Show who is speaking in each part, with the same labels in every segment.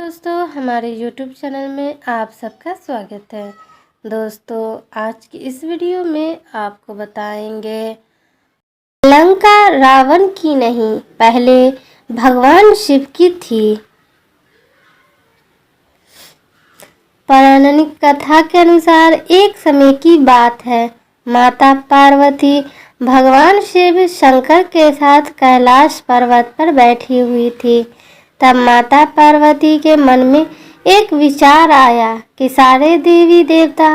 Speaker 1: दोस्तों, हमारे YouTube channel में आप सबका स्वागत है। दोस्तों, आज की इस वीडियो में आपको बताएंगे लंका रावण की नहीं, पहले भगवान शिव की थी। पौराणिक कथा के अनुसार एक समय की बात है, माता पार्वती भगवान शिव शंकर के साथ कैलाश पर्वत पर बैठी हुई थी। तब माता पार्वती के मन में एक विचार आया कि सारे देवी देवता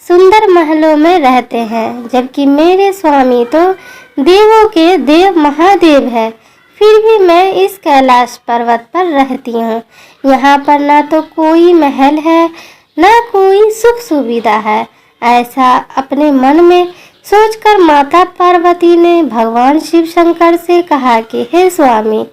Speaker 1: सुंदर महलों में रहते हैं, जबकि मेरे स्वामी तो देवों के देव महादेव है। फिर भी मैं इस कैलाश पर्वत पर रहती हूँ। यहाँ पर ना तो कोई महल है, ना कोई सुख सुविधा है। ऐसा अपने मन में सोचकर माता पार्वती ने भगवान शिव शंकर से कहा कि हे स्वामी,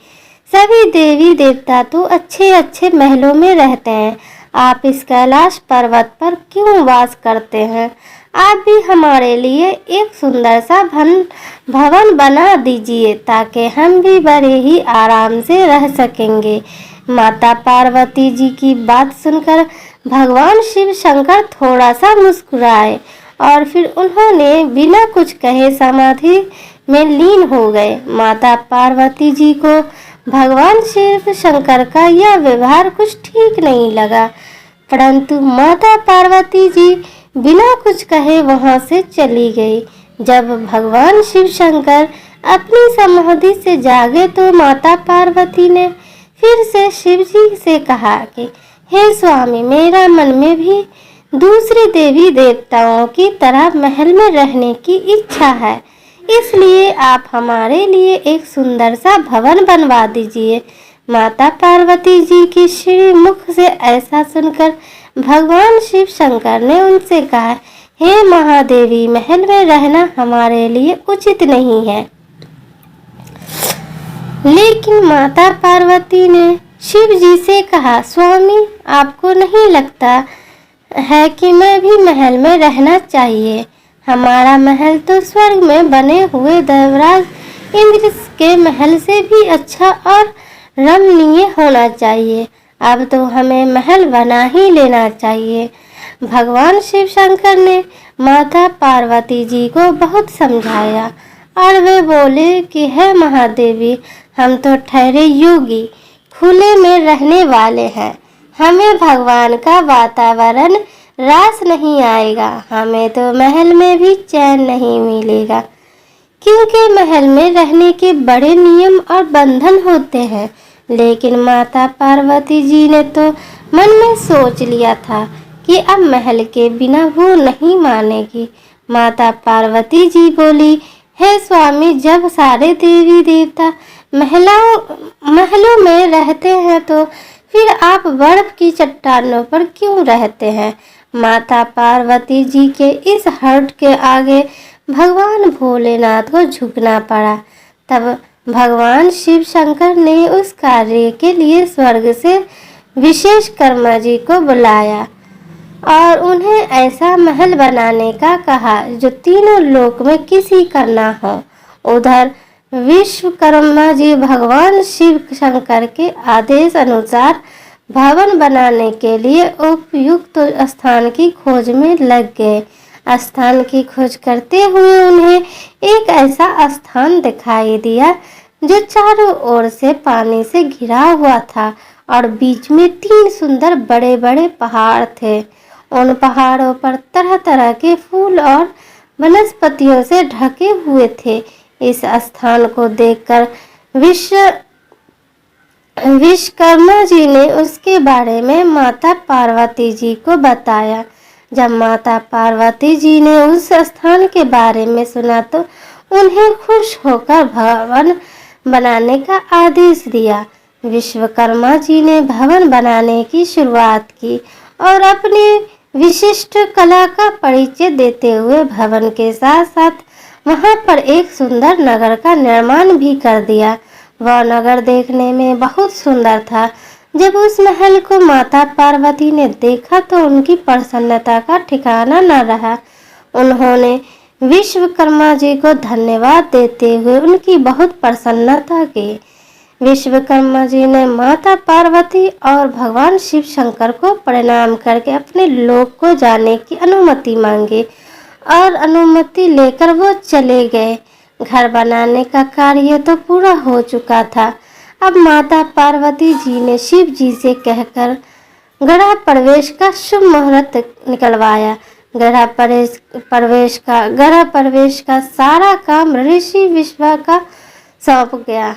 Speaker 1: सभी देवी देवता तो अच्छे अच्छे महलों में रहते हैं, आप इस कैलाश पर्वत पर क्यों वास करते हैं? आप भी हमारे लिए एक सुंदर सा भवन बना दीजिए, ताकि हम भी बड़े ही आराम से रह सकेंगे। माता पार्वती जी की बात सुनकर भगवान शिव शंकर थोड़ा सा मुस्कुराए और फिर उन्होंने बिना कुछ कहे समाधि में लीन हो गए। माता पार्वती जी को भगवान शिव शंकर का यह व्यवहार कुछ ठीक नहीं लगा, परंतु माता पार्वती जी बिना कुछ कहे वहां से चली गई। जब भगवान शिव शंकर अपनी समाधि से जागे तो माता पार्वती ने फिर से शिव जी से कहा कि हे स्वामी, मेरा मन में भी दूसरी देवी देवताओं की तरह महल में रहने की इच्छा है, इसलिए आप हमारे लिए एक सुंदर सा भवन बनवा दीजिए। माता पार्वती जी की श्री मुख से ऐसा सुनकर भगवान शिव शंकर ने उनसे कहा, हे महादेवी, महल में रहना हमारे लिए उचित नहीं है। लेकिन माता पार्वती ने शिव जी से कहा, स्वामी, आपको नहीं लगता है कि मैं भी महल में रहना चाहिए? हमारा महल तो स्वर्ग में बने हुए देवराज इंद्र के महल से भी अच्छा और रमणीय होना चाहिए। अब तो हमें महल बना ही लेना चाहिए। भगवान शिव शंकर ने माता पार्वती जी को बहुत समझाया और वे बोले कि हे महादेवी, हम तो ठहरे योगी, खुले में रहने वाले हैं। हमें भगवान का वातावरण रास नहीं आएगा, हमें तो महल में भी चैन नहीं मिलेगा, क्योंकि महल में रहने के बड़े नियम और बंधन होते हैं। लेकिन माता पार्वती जी ने तो मन में सोच लिया था कि अब महल के बिना वो नहीं मानेगी। माता पार्वती जी बोली, हे स्वामी, जब सारे देवी देवता महलों में रहते हैं तो फिर आप बर्फ की चट्टानों पर क्यों रहते हैं? माता पार्वती जी के इस हर्ट के आगे भगवान भोलेनाथ को झुकना पड़ा। तब भगवान शिव शंकर ने उस कार्य के लिए स्वर्ग से विश्वकर्मा जी को बुलाया और उन्हें ऐसा महल बनाने का कहा जो तीनों लोक में किसी का ना हो। उधर विश्वकर्मा जी भगवान शिव शंकर के आदेश अनुसार भवन बनाने के लिए उपयुक्त स्थान की खोज में लग गए। स्थान की खोज करते हुए उन्हें एक ऐसा स्थान दिखाई दिया जो चारों ओर से पानी से घिरा हुआ था और बीच में 3 सुंदर बड़े बड़े पहाड़ थे। उन पहाड़ों पर तरह तरह के फूल और वनस्पतियों से ढके हुए थे। इस स्थान को देखकर विश्वकर्मा जी ने उसके बारे में माता पार्वती जी को बताया। जब माता पार्वती जी ने उस स्थान के बारे में सुना तो उन्हें खुश होकर भवन बनाने का आदेश दिया। विश्वकर्मा जी ने भवन बनाने की शुरुआत की और अपनी विशिष्ट कला का परिचय देते हुए भवन के साथ साथ वहां पर एक सुंदर नगर का निर्माण भी कर दिया। वह नगर देखने में बहुत सुंदर था। जब उस महल को माता पार्वती ने देखा तो उनकी प्रसन्नता का ठिकाना न रहा। उन्होंने विश्वकर्मा जी को धन्यवाद देते हुए उनकी बहुत प्रसन्नता की। विश्वकर्मा जी ने माता पार्वती और भगवान शिव शंकर को प्रणाम करके अपने लोक को जाने की अनुमति मांगी और अनुमति लेकर वो चले गए। घर बनाने का कार्य तो पूरा हो चुका था। अब माता पार्वती जी ने शिव जी से कहकर गृह प्रवेश का शुभ मुहूर्त निकलवाया। गृह प्रवेश का सारा काम ऋषि विश्वा का सौंप गया।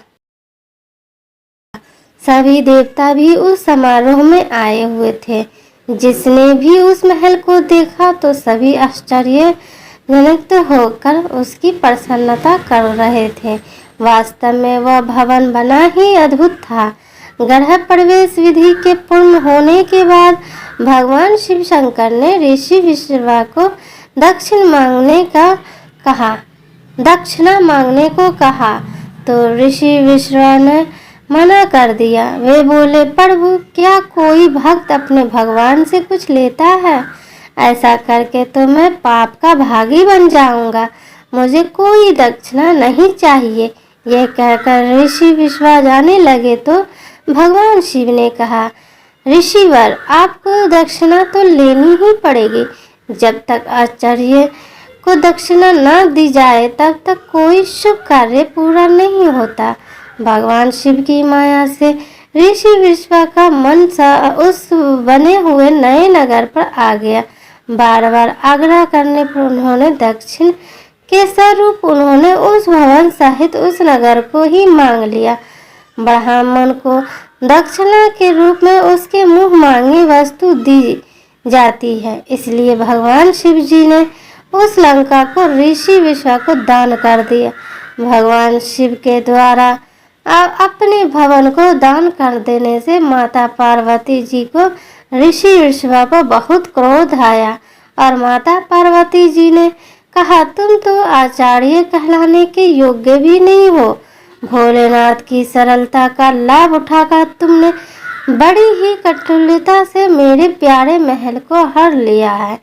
Speaker 1: सभी देवता भी उस समारोह में आए हुए थे। जिसने भी उस महल को देखा तो सभी आश्चर्यजनक होकर उसकी प्रसन्नता कर रहे थे। वास्तव में वह भवन बना ही अद्भुत था। गृह प्रवेश विधि के पूर्ण होने के बाद भगवान शिव शंकर ने ऋषि विश्वा को दक्षिणा मांगने को कहा तो ऋषि विश्वा ने मना कर दिया। वे बोले, प्रभु, क्या कोई भक्त अपने भगवान से कुछ लेता है? ऐसा करके तो मैं पाप का भागी बन जाऊंगा। मुझे कोई दक्षिणा नहीं चाहिए। यह कहकर ऋषि विश्वा जाने लगे तो भगवान शिव ने कहा, ऋषिवर, आपको दक्षिणा तो लेनी ही पड़ेगी। जब तक आचार्य को दक्षिणा न दी जाए तब तक कोई शुभ कार्य पूरा नहीं होता। भगवान शिव की माया से ऋषि विश्वा का मन उस बने हुए नए नगर पर आ गया। बार बार आग्रह करने पर उन्होंने दक्षिण के स्वरूप उन्होंने उस भवन सहित उस नगर को ही मांग लिया। ब्राह्मण को दक्षिणा के रूप में उसके मुंह मांगी वस्तु दी जाती है। इसलिए भगवान शिव जी ने उस लंका को ऋषि विश्वा को दान कर दिया। भगवान शिव के द्वारा अपने भवन को दान कर देने से माता पार्वती जी को ऋषि विश्वा पर बहुत क्रोध आया और माता पार्वती जी ने कहा, तुम तो आचार्य कहलाने के योग्य भी नहीं हो। भोलेनाथ की सरलता का लाभ उठाकर तुमने बड़ी ही कठोरता से मेरे प्यारे महल को हर लिया है।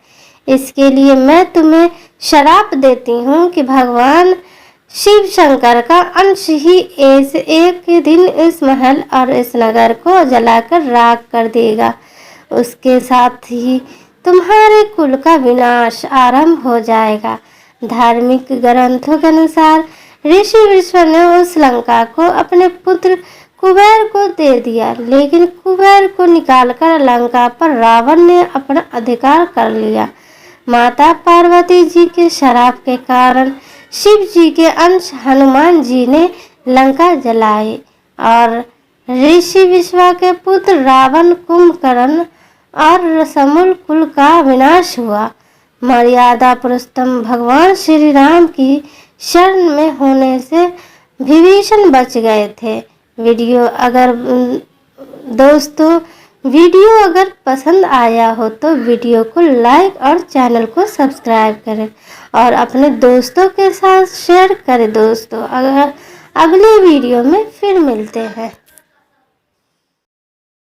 Speaker 1: इसके लिए मैं तुम्हें श्राप देती हूँ कि भगवान शिव शंकर का अंश ही एक दिन इस महल और इस नगर को जलाकर राख कर देगा। उसके साथ ही तुम्हारे कुल का विनाश आरंभ हो जाएगा। धार्मिक ग्रंथों के अनुसार ऋषि विश्वा ने उस लंका को अपने पुत्र कुबेर को दे दिया, लेकिन कुबेर को निकालकर लंका पर रावण ने अपना अधिकार कर लिया। माता पार्वती जी के श्राप के कारण शिव जी के अंश हनुमान जी ने लंका जलाई और ऋषि विश्वा के पुत्र रावण, कुंभकर्ण और समूल कुल का विनाश हुआ। मर्यादा पुरुषोत्तम भगवान श्री राम की शरण में होने से विभीषण बच गए थे। वीडियो अगर पसंद आया हो तो वीडियो को लाइक और चैनल को सब्सक्राइब करें और अपने दोस्तों के साथ शेयर करें। दोस्तों, अगले वीडियो में फिर मिलते हैं।